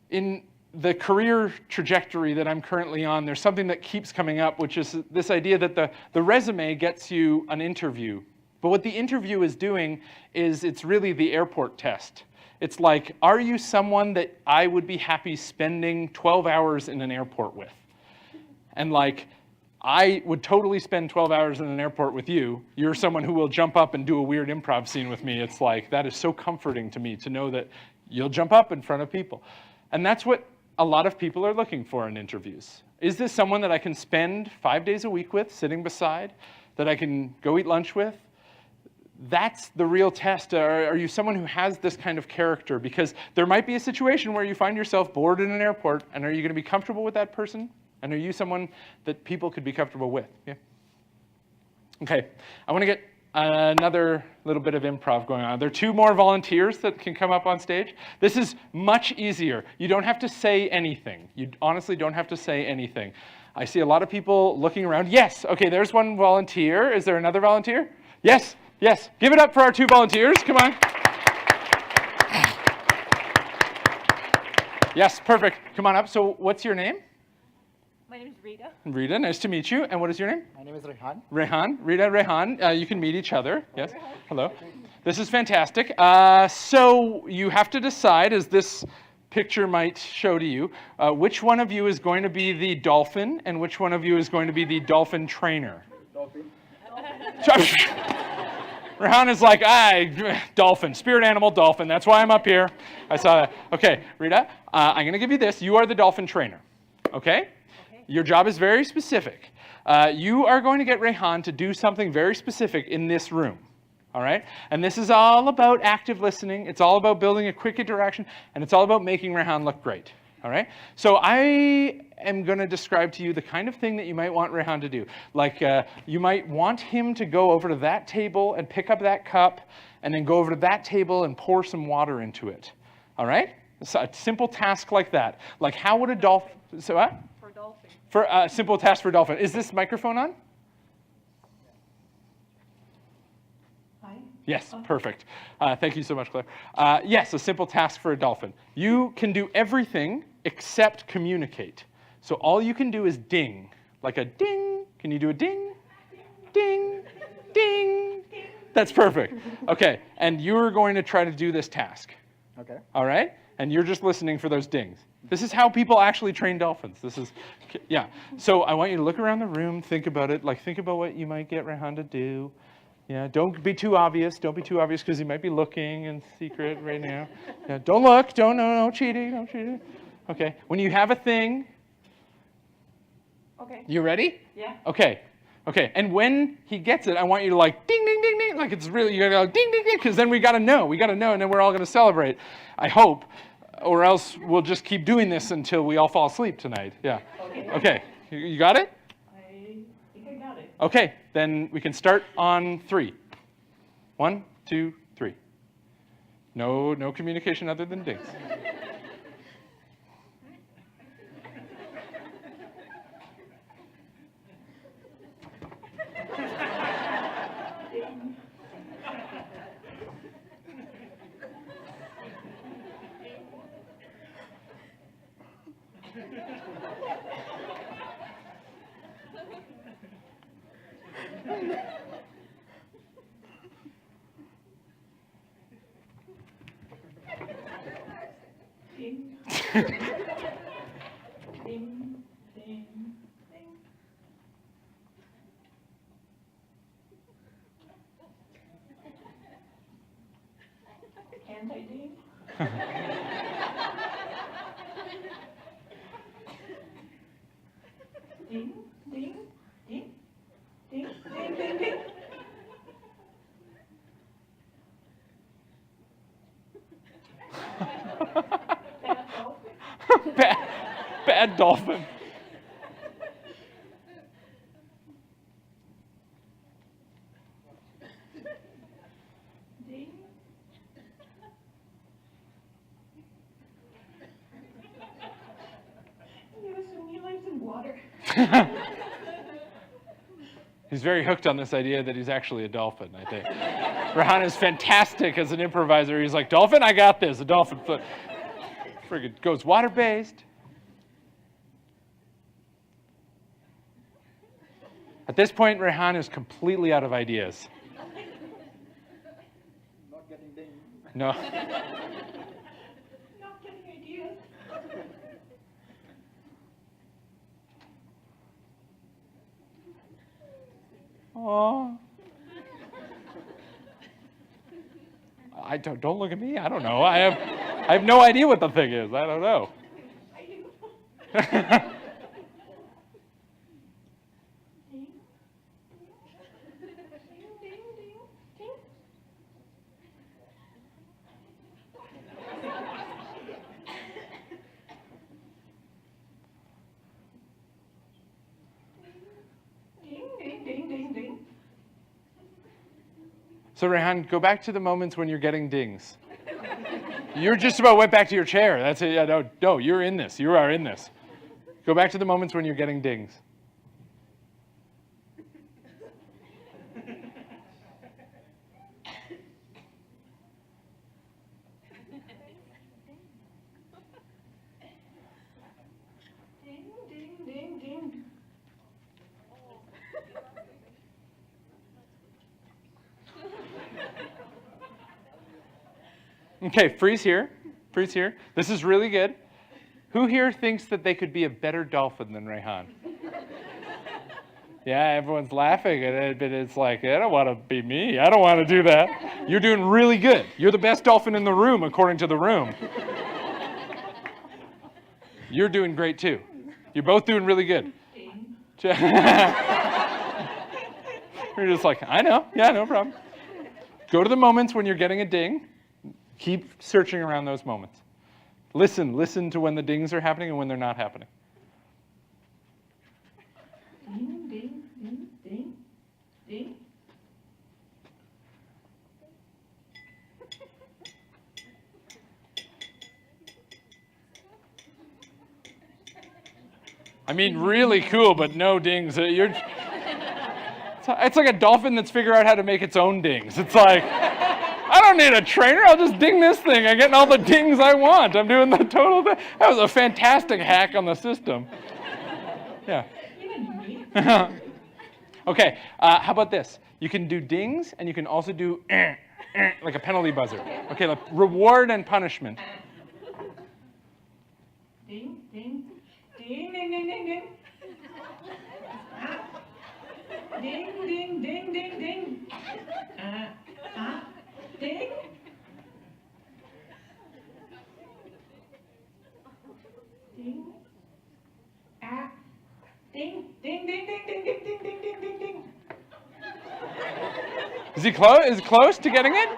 In the career trajectory that I'm currently on, there's something that keeps coming up, which is this idea that the resume gets you an interview. But what the interview is doing is it's really the airport test. It's like, are you someone that I would be happy spending 12 hours in an airport with? And like, I would totally spend 12 hours in an airport with you. You're someone who will jump up and do a weird improv scene with me. It's like, that is so comforting to me to know that you'll jump up in front of people. And that's what a lot of people are looking for in interviews. Is this someone that I can spend 5 days a week with, sitting beside, that I can go eat lunch with? That's the real test. Are you someone who has this kind of character? Because there might be a situation where you find yourself bored in an airport, and are you going to be comfortable with that person? And are you someone that people could be comfortable with? Yeah. Okay, I want to get another little bit of improv going on. There are 2 more volunteers that can come up on stage. This is much easier. You don't have to say anything. You honestly don't have to say anything. I see a lot of people looking around. Yes, okay, there's one volunteer. Is there another volunteer? Yes, yes. Give it up for our 2 volunteers. Come on. Yes, perfect. Come on up. So what's your name? My name is Rita. Rita, nice to meet you. And what is your name? My name is Rehan. Rehan. Rita, Rehan. You can meet each other. Yes. Hello. This is fantastic. So you have to decide, as this picture might show to you, which one of you is going to be the dolphin and which one of you is going to be the dolphin trainer. Dolphin. Rehan is like, dolphin, spirit animal, dolphin. That's why I'm up here. I saw that. Okay, Rita, I'm going to give you this. You are the dolphin trainer. Okay? Your job is very specific. You are going to get Rehan to do something very specific in this room. All right? And this is all about active listening. It's all about building a quick interaction. And it's all about making Rehan look great. All right? So I am going to describe to you the kind of thing that you might want Rehan to do. Like you might want him to go over to that table and pick up that cup and then go over to that table and pour some water into it. All right? So a simple task like that. Like how would a dolphin... So what? For dolphin. For a simple task for a dolphin. Is this microphone on? Hi. Yes, perfect. Thank you so much, Claire. Yes, a simple task for a dolphin. You can do everything except communicate. So all you can do is ding, like a ding. Can you do a ding? Ding, ding. That's perfect. Okay, and you're going to try to do this task. Okay. All right? And you're just listening for those dings. This is how people actually train dolphins. This is, yeah. So I want you to look around the room, think about it, like think about what you might get Rehan to do. Yeah, don't be too obvious. Don't be too obvious because he might be looking in secret right now. Yeah, don't look. No cheating. No cheating. Okay. When you have a thing. Okay. You ready? Yeah. Okay. Okay. And when he gets it, I want you to like ding, ding, ding, ding. Like it's really, you gotta go ding, ding, ding, because then we gotta know. We gotta know, and then we're all gonna celebrate. I hope. Or else we'll just keep doing this until we all fall asleep tonight. Yeah. Okay. You got it? I think I got it. Okay, then we can start on 3. 1, 2, 3. No communication other than dings. Ding. Ding, ding, ding. Can't I ding? Ding, ding, ding, ding, ding, ding, ding. Bad dolphin. Ding. You assume he lives in water. He's very hooked on this idea that he's actually a dolphin, I think. Rehan is fantastic as an improviser. He's like, dolphin, I got this. A dolphin friggin' goes water-based. At this point, Rehan is completely out of ideas. Not getting dinged. No. Not getting ideas. Aww. Don't look at me. I don't know. I have no idea what the thing is. I don't know. I do. So Rehan, go back to the moments when you're getting dings. You're just about went back to your chair. That's it. Yeah, no, you're in this. You are in this. Go back to the moments when you're getting dings. Okay, freeze here. Freeze here. This is really good. Who here thinks that they could be a better dolphin than Rehan? Yeah, everyone's laughing at it, but it's like, I don't want to be me. I don't want to do that. You're doing really good. You're the best dolphin in the room, according to the room. You're doing great, too. You're both doing really good. You're just like, I know. Yeah, no problem. Go to the moments when you're getting a ding. Keep searching around those moments. Listen to when the dings are happening and when they're not happening. Ding, ding, ding, ding, ding. I mean, really cool, but no dings. It's like a dolphin that's figured out how to make its own dings. It's like, I don't need a trainer. I'll just ding this thing. I'm getting all the dings I want. I'm doing the total thing. That was a fantastic hack on the system. Yeah. Okay, how about this? You can do dings, and you can also do like a penalty buzzer. Okay, like reward and punishment. Ding, ding, ding, ding, ding, ding, ding. Ding, ding, ding, ding, ding. Ding. Ding. Ding, ding, ding, ding, ding, ding, ding, ding, ding, ding, ding. Is he close? Is it close to getting it?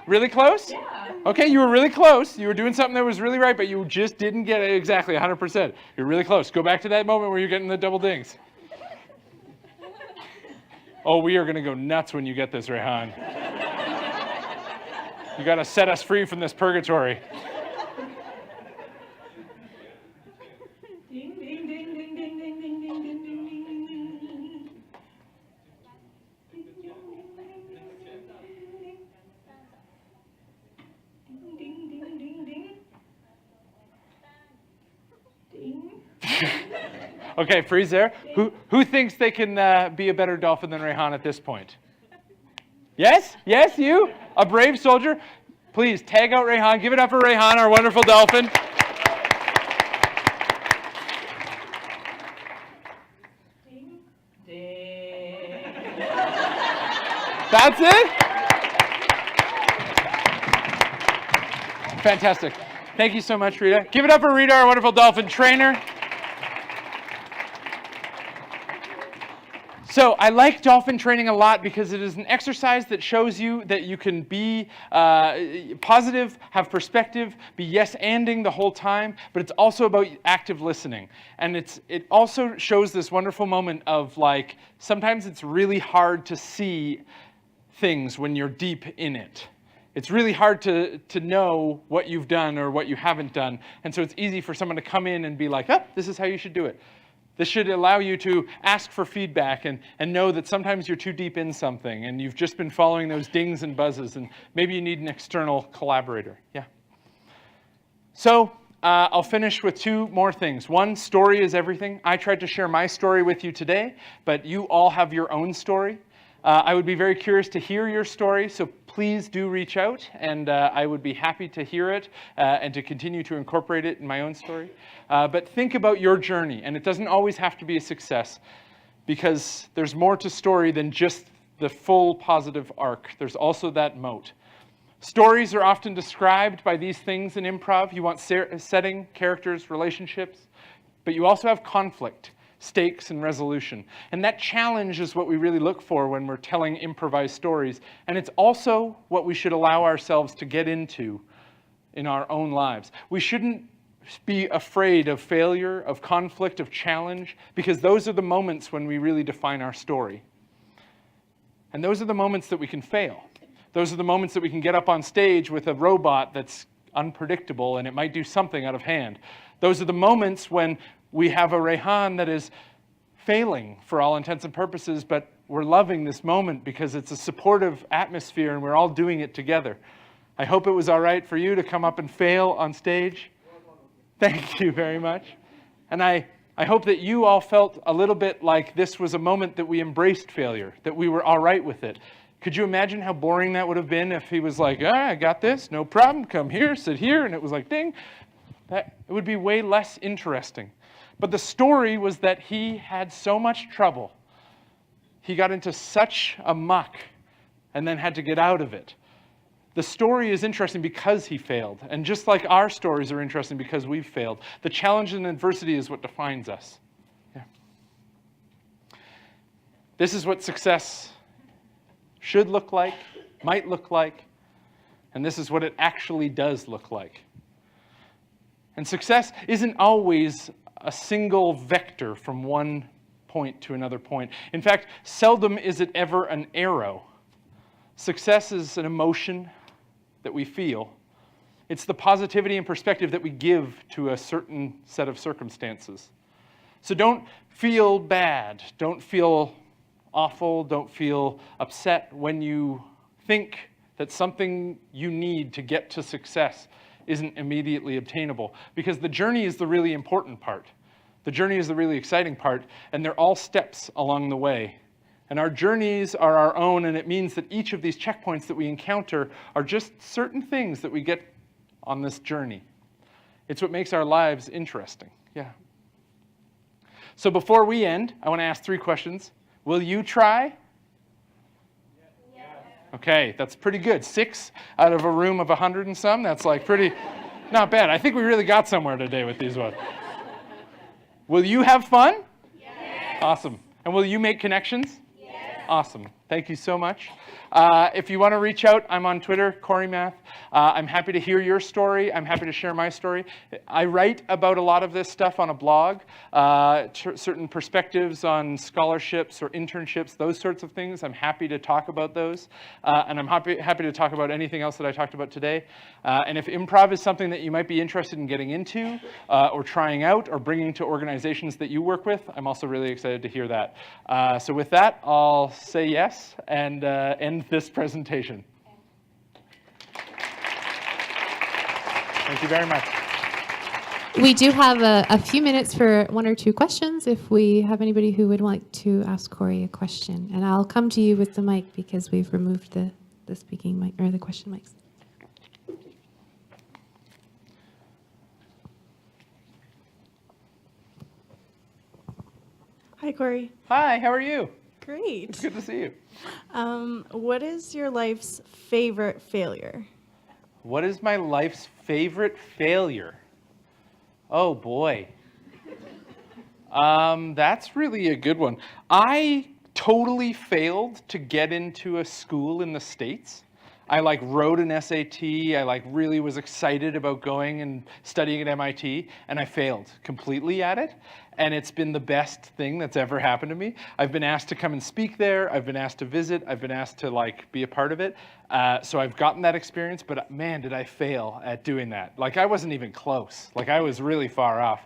Really close? Yeah. Okay, you were really close. You were doing something that was really right, but you just didn't get it exactly 100%. You're really close. Go back to that moment where you're getting the double dings. Oh, we are going to go nuts when you get this, Rehan. You got to set us free from this purgatory. Ding, ding, ding, ding, ding, ding, ding, ding, ding, ding, ding, ding. Ding, ding, ding, ding. Ding. Okay, freeze there. Who thinks they can be a better dolphin than Rehan at this point? Yes? Yes, you? A brave soldier? Please tag out Rehan. Give it up for Rehan, our wonderful dolphin. Ding, ding. That's it? Fantastic. Thank you so much, Rita. Give it up for Rita, our wonderful dolphin trainer. So I like dolphin training a lot because it is an exercise that shows you that you can be positive, have perspective, be yes-anding the whole time, but it's also about active listening. And it also shows this wonderful moment of like, sometimes it's really hard to see things when you're deep in it. It's really hard to know what you've done or what you haven't done. And so it's easy for someone to come in and be like, oh, this is how you should do it. This should allow you to ask for feedback and know that sometimes you're too deep in something and you've just been following those dings and buzzes and maybe you need an external collaborator. Yeah. So I'll finish with two more things. One, story is everything. I tried to share my story with you today, but you all have your own story. I would be very curious to hear your story, so please do reach out, and I would be happy to hear it and to continue to incorporate it in my own story. But think about your journey, and it doesn't always have to be a success, because there's more to story than just the full positive arc. There's also that moat. Stories are often described by these things in improv. You want setting, characters, relationships, but you also have conflict, stakes, and resolution. And that challenge is what we really look for when we're telling improvised stories. And it's also what we should allow ourselves to get into in our own lives. We shouldn't be afraid of failure, of conflict, of challenge, because those are the moments when we really define our story. And those are the moments that we can fail. Those are the moments that we can get up on stage with a robot that's unpredictable and it might do something out of hand. Those are the moments when we have a Rehan that is failing for all intents and purposes, but we're loving this moment because it's a supportive atmosphere and we're all doing it together. I hope it was all right for you to come up and fail on stage. Thank you very much. And I hope that you all felt a little bit like this was a moment that we embraced failure, that we were all right with it. Could you imagine how boring that would have been if he was like, I got this, no problem, come here, sit here, and it was like, ding. It would be way less interesting. But the story was that he had so much trouble. He got into such a muck and then had to get out of it. The story is interesting because he failed. And just like our stories are interesting because we've failed, the challenge and adversity is what defines us. Yeah. This is what success should look like, might look like, and this is what it actually does look like. And success isn't always a single vector from one point to another point. In fact, seldom is it ever an arrow. Success is an emotion that we feel. It's the positivity and perspective that we give to a certain set of circumstances. So don't feel bad, don't feel awful, don't feel upset when you think that something you need to get to success isn't immediately obtainable, because the journey is the really important part. The journey is the really exciting part, and they're all steps along the way. And our journeys are our own, and it means that each of these checkpoints that we encounter are just certain things that we get on this journey. It's what makes our lives interesting. Yeah. So before we end, I want to ask 3 questions. Will you try? Yes. Okay, that's pretty good. 6 out of a room of 100 and some. That's like pretty, not bad. I think we really got somewhere today with these ones. Will you have fun? Yes. Awesome. And will you make connections? Yes. Awesome. Thank you so much. If you want to reach out, I'm on Twitter, Kory Math. I'm happy to hear your story. I'm happy to share my story. I write about a lot of this stuff on a blog, certain perspectives on scholarships or internships, those sorts of things. I'm happy to talk about those. And I'm happy to talk about anything else that I talked about today. And if improv is something that you might be interested in getting into or trying out or bringing to organizations that you work with, I'm also really excited to hear that. So with that, I'll say yes and end this presentation. Thank you very much. We do have a few minutes for 1 or 2 questions if we have anybody who would like to ask Kory a question. And I'll come to you with the mic because we've removed the speaking mic or the question mics. Hi, Kory. Hi, how are you? Great. It's good to see you. What is your life's favorite failure? What is my life's favorite failure? Oh boy. That's really a good one. I totally failed to get into a school in the States. I wrote an SAT. I really was excited about going and studying at MIT, and I failed completely at it. And it's been the best thing that's ever happened to me. I've been asked to come and speak there. I've been asked to visit. I've been asked to be a part of it. So I've gotten that experience, but man, did I fail at doing that. I wasn't even close. I was really far off.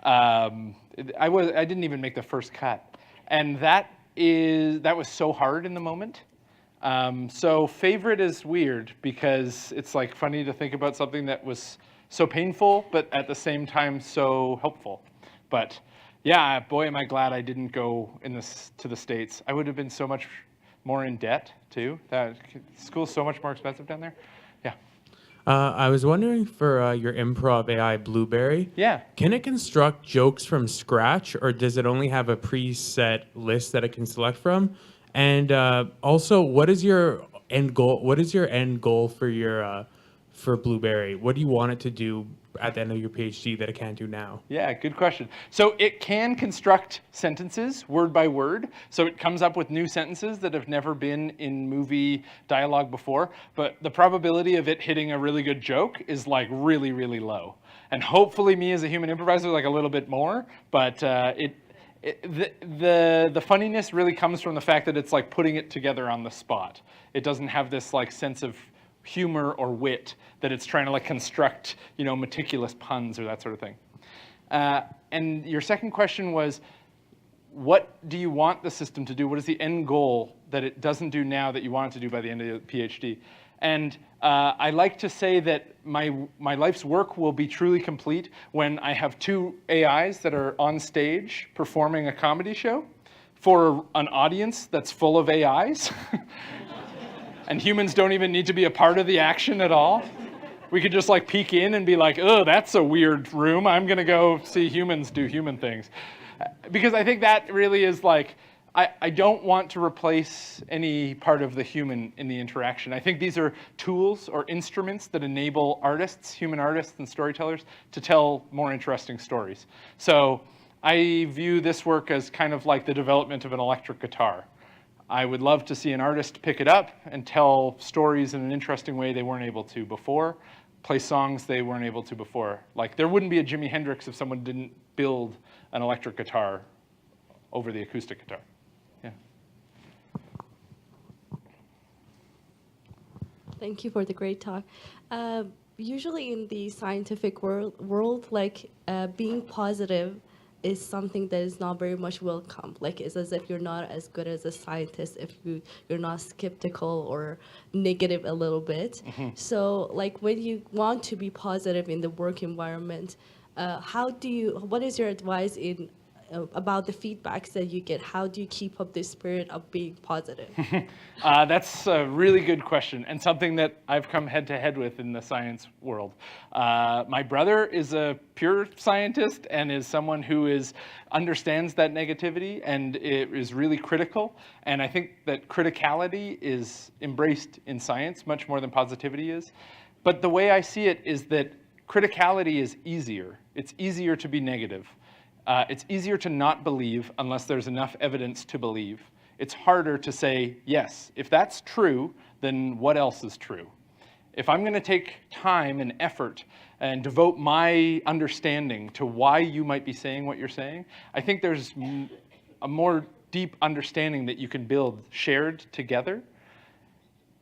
I didn't even make the first cut, and that was so hard in the moment. So favorite is weird because it's like funny to think about something that was so painful, but at the same time so helpful. But yeah, boy, am I glad I didn't go to the States. I would have been so much more in debt too. That school's so much more expensive down there. Yeah. I was wondering for your improv AI Blueberry. Yeah. Can it construct jokes from scratch, or does it only have a preset list that it can select from? And also, what is your end goal? What is your end goal for your for Blueberry? What do you want it to do at the end of your PhD that it can't do now? Yeah, good question. So it can construct sentences word by word. So it comes up with new sentences that have never been in movie dialogue before. But the probability of it hitting a really good joke is like really, really low. And hopefully me as a human improviser, like a little bit more. But the funniness really comes from the fact that it's like putting it together on the spot. It doesn't have this like sense of humor or wit that it's trying to like construct, meticulous puns or that sort of thing. And your second question was, what do you want the system to do? What is the end goal that it doesn't do now that you want it to do by the end of the PhD? And I like to say that my life's work will be truly complete when I have 2 AIs that are on stage performing a comedy show for an audience that's full of AIs. And humans don't even need to be a part of the action at all. We could just like peek in and be like, oh, that's a weird room. I'm gonna go see humans do human things. Because I think that really is like, I don't want to replace any part of the human in the interaction. I think these are tools or instruments that enable artists, human artists and storytellers, to tell more interesting stories. So I view this work as kind of like the development of an electric guitar. I would love to see an artist pick it up and tell stories in an interesting way they weren't able to before, play songs they weren't able to before. Like there wouldn't be a Jimi Hendrix if someone didn't build an electric guitar over the acoustic guitar. Yeah. Thank you for the great talk. Usually in the scientific world, like being positive is something that is not very much welcome. Like it's as if you're not as good as a scientist if you're not skeptical or negative a little bit. Mm-hmm. So like when you want to be positive in the work environment, what is your advice about the feedbacks that you get? How do you keep up the spirit of being positive? That's a really good question, and something that I've come head to head with in the science world. My brother is a pure scientist and is someone who understands that negativity and it is really critical. And I think that criticality is embraced in science much more than positivity is. But the way I see it is that criticality is easier. It's easier to be negative. It's easier to not believe unless there's enough evidence to believe. It's harder to say, yes, if that's true, then what else is true? If I'm going to take time and effort and devote my understanding to why you might be saying what you're saying, I think there's a more deep understanding that you can build shared together.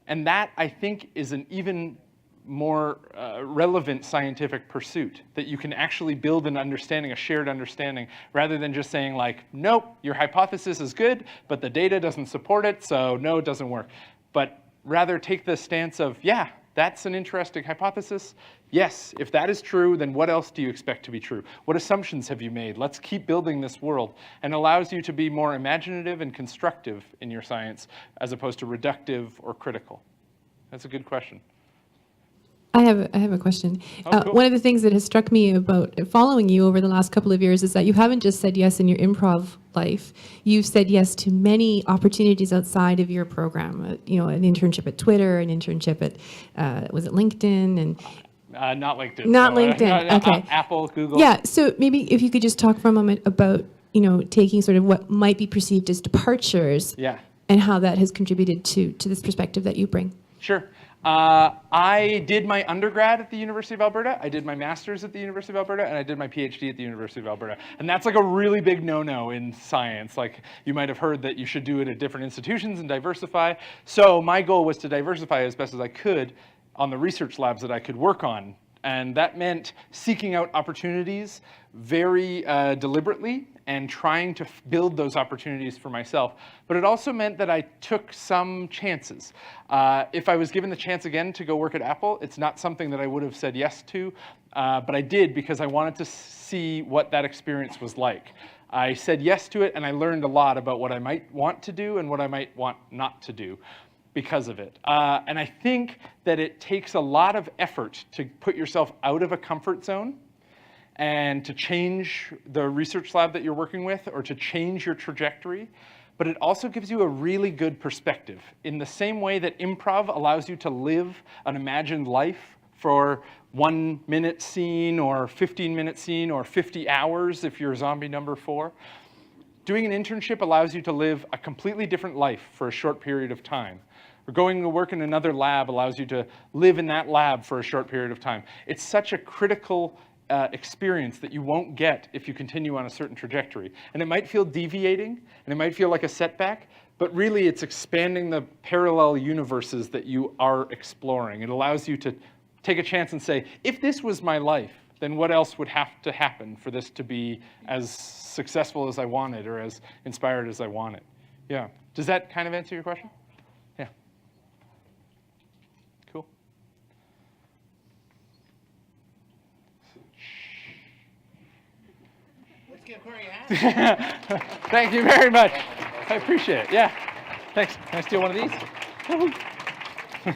And that, I think, is an even more relevant scientific pursuit, that you can actually build an understanding, a shared understanding, rather than just saying like, nope, your hypothesis is good, but the data doesn't support it, so no, it doesn't work. But rather take the stance of, yeah, that's an interesting hypothesis. Yes, if that is true, then what else do you expect to be true? What assumptions have you made? Let's keep building this world. And allows you to be more imaginative and constructive in your science, as opposed to reductive or critical. That's a good question. I have a question. Cool. One of the things that has struck me about following you over the last couple of years is that you haven't just said yes in your improv life. You've said yes to many opportunities outside of your program. An internship at Twitter, an internship at was it LinkedIn, and not LinkedIn. Not LinkedIn. Okay. Apple, Google. Yeah. So maybe if you could just talk for a moment about taking sort of what might be perceived as departures. Yeah. And how that has contributed to this perspective that you bring. Sure. I did my undergrad at the University of Alberta, I did my master's at the University of Alberta, and I did my PhD at the University of Alberta. And that's like a really big no-no in science. Like you might have heard that you should do it at different institutions and diversify. So my goal was to diversify as best as I could on the research labs that I could work on And that meant seeking out opportunities very deliberately and trying to build those opportunities for myself. But it also meant that I took some chances. If I was given the chance again to go work at Apple, it's not something that I would have said yes to, but I did because I wanted to see what that experience was like. I said yes to it, and I learned a lot about what I might want to do and what I might want not to do because of it. And I think that it takes a lot of effort to put yourself out of a comfort zone and to change the research lab that you're working with or to change your trajectory. But it also gives you a really good perspective in the same way that improv allows you to live an imagined life for 1 minute scene or 15-minute scene or 50 hours if you're zombie number 4. Doing an internship allows you to live a completely different life for a short period of time. Or going to work in another lab allows you to live in that lab for a short period of time. It's such a critical experience that you won't get if you continue on a certain trajectory. And it might feel deviating, and it might feel like a setback, but really it's expanding the parallel universes that you are exploring. It allows you to take a chance and say, if this was my life, then what else would have to happen for this to be as successful as I wanted or as inspired as I wanted? Yeah. Does that kind of answer your question? Yeah. Cool. Let's give Kory a hand. Thank you very much. I appreciate it. Yeah. Thanks. Can I steal one of these?